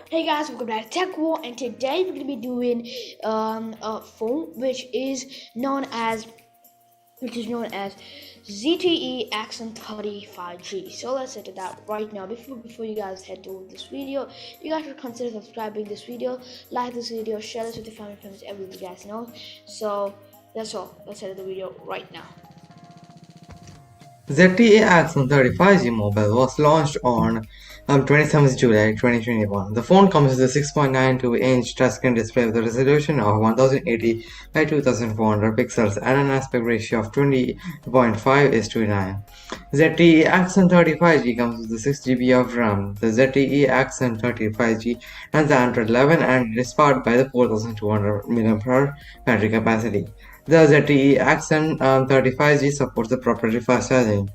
Hey guys, welcome back to Tech War, and today we're going to be doing a phone which is known as ZTE Axon 35G. So let's set it up right now. Before you guys head to this video, you guys should consider subscribing this video, like this video, share this with your family, friends, everyone you guys know. So that's all. Let's head to the video right now. ZTE Axon 35G mobile was launched on 27th July 2021. The phone comes with a 6.92-inch touchscreen display with a resolution of 1080 by 2400 pixels and an aspect ratio of 20.5:9. ZTE Axon 35G comes with 6 GB of RAM. The ZTE Axon 35G runs Android 11 and is powered by the 4200 mAh battery capacity. The ZTE Axon 35G supports the proprietary fast charging.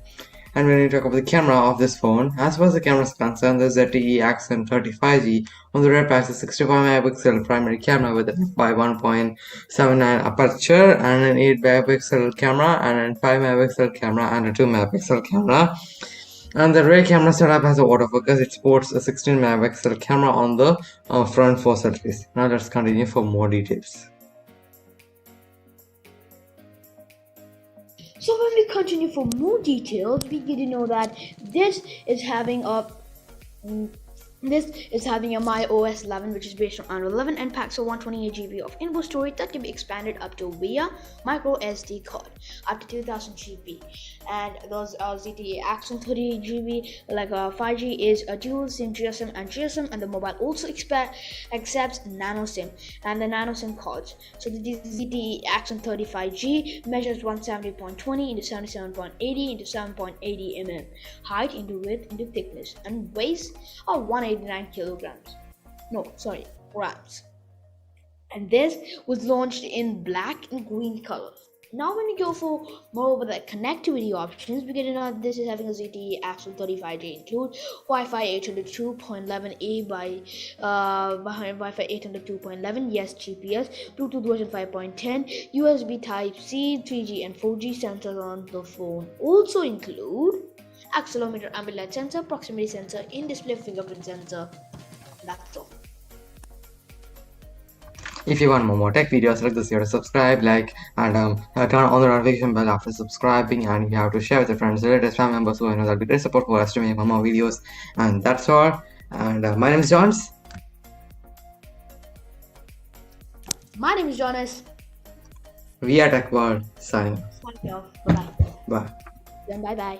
And when we talk about the camera of this phone, as far as the camera is concerned, the ZTE Axon 35G on the rear packs a 65 megapixel primary camera with a f/1.79 aperture and an 8 megapixel camera and a 5 megapixel camera and a 2 megapixel camera. And the rear camera setup has a autofocus. It sports a 16 megapixel camera on the front for selfies. Now let's continue for more details. So when we continue for more details, we get to know that this is having a My OS 11, which is based on Android 11 and packs a 128 GB of inbound storage that can be expanded up to via micro SD card up to 2000 GB. And those ZTE Axon 38 GB like 5G is a dual SIM GSM and GSM, and the mobile also accepts nano SIM and the nano SIM cards. So the ZTE Axon 35G measures 170.20 into 77.80 into 7.80 mm, height into width into thickness, and weighs 189 kilograms. Grams. And this was launched in black and green colors. Now when we go for more over the connectivity options, we get to know that this is having a ZTE Axon 35G include Wi-Fi 802.11a by Wi-Fi 802.11, yes, GPS, Bluetooth version 5.10, USB Type-C, 3G and 4G sensors on the phone. Also include accelerometer, ambient light sensor, proximity sensor, in-display fingerprint sensor. That's all. If you want more tech videos like this, you have to subscribe, like, and turn on the notification bell after subscribing, and you have to share with your friends, relatives, family members who know that'll be great support for us to make more videos. And that's all. And my name is Johns. My name is Jonas. We are Tech World signing off. Bye-bye. Bye. Then bye-bye.